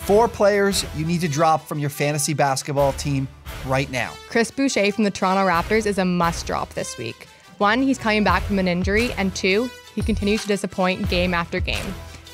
4 players you need to drop from your fantasy basketball team right now. Boucher from the Toronto Raptors is a must drop this week. 1, he's coming back from an injury, and 2, he continues to disappoint game after game.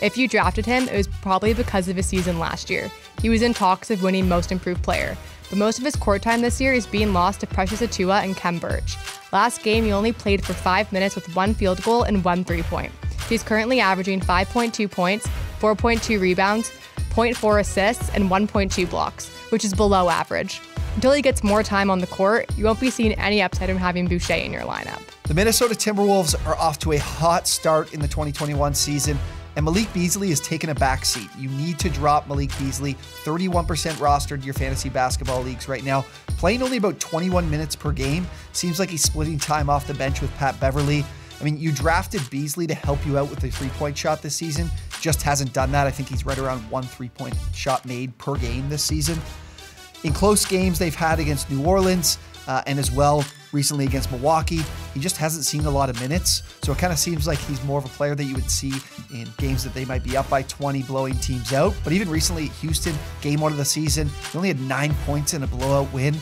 If you drafted him, it was probably because of his season last year. He was in talks of winning Most Improved Player, but most of his court time this year is being lost to Precious Achiuwa and Khem Birch. Last game, he only played for 5 minutes with 1 field goal and 1 3-point. He's currently averaging 5.2 points, 4.2 rebounds, 0.4 assists, and 1.2 blocks, which is below average. Until he gets more time on the court, you won't be seeing any upside from having Boucher in your lineup. The Minnesota Timberwolves are off to a hot start in the 2021 season, and Malik Beasley is taking a backseat. You need to drop Malik Beasley, 31% rostered in your fantasy basketball leagues right now, playing only about 21 minutes per game. Seems like he's splitting time off the bench with Pat Beverly. I mean, you drafted Beasley to help you out with the 3-point shot this season. Just hasn't done that. I think he's right around 1 3-point shot made per game this season. In close games they've had against New Orleans and as well recently against Milwaukee, he just hasn't seen a lot of minutes. So it kind of seems like he's more of a player that you would see in games that they might be up by 20, blowing teams out. But even recently, Houston, game 1 of the season, he only had 9 points in a blowout win.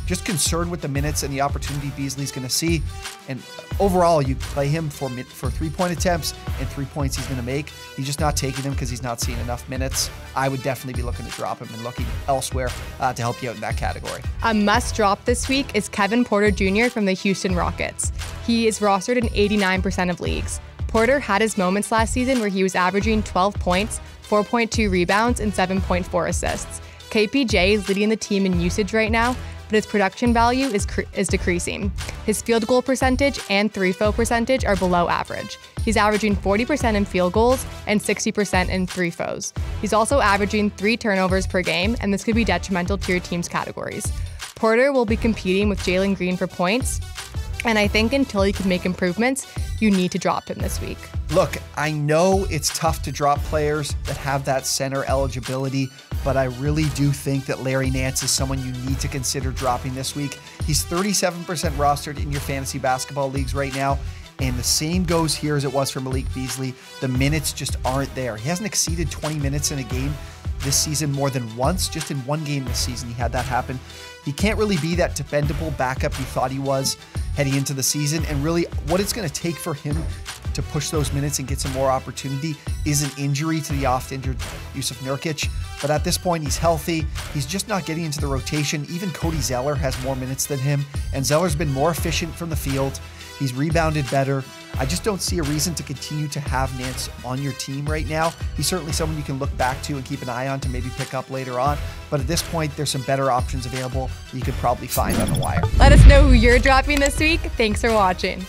Just concerned with the minutes and the opportunity Beasley's going to see. And overall, you play him for 3-point attempts and 3 points he's going to make. He's just not taking them because he's not seeing enough minutes. I would definitely be looking to drop him and looking elsewhere to help you out in that category. A must drop this week is Kevin Porter Jr. from the Houston Rockets. He is rostered in 89% of leagues. Porter had his moments last season where he was averaging 12 points, 4.2 rebounds, and 7.4 assists. KPJ is leading the team in usage right now, but his production value is decreasing. His field goal percentage and 3-throw percentage are below average. He's averaging 40% in field goals and 60% in 3-throws. He's also averaging 3 turnovers per game, and this could be detrimental to your team's categories. Porter will be competing with Jalen Green for points, and I think until he can make improvements, you need to drop him this week. Look, I know it's tough to drop players that have that center eligibility, but I really do think that Larry Nance is someone you need to consider dropping this week. He's 37% rostered in your fantasy basketball leagues right now, and the same goes here as it was for Malik Beasley. The minutes just aren't there. He hasn't exceeded 20 minutes in a game this season more than once. Just in 1 game this season, he had that happen. He can't really be that dependable backup you thought he was heading into the season, and really what it's going to take for him to push those minutes and get some more opportunity is an injury to the oft-injured Jusuf Nurkic. But at this point, he's healthy. He's just not getting into the rotation. Even Cody Zeller has more minutes than him, and Zeller's been more efficient from the field. He's rebounded better. I just don't see a reason to continue to have Nance on your team right now. He's certainly someone you can look back to and keep an eye on to maybe pick up later on. But at this point, there's some better options available that you could probably find on the wire. Let us know who you're dropping this week. Thanks for watching.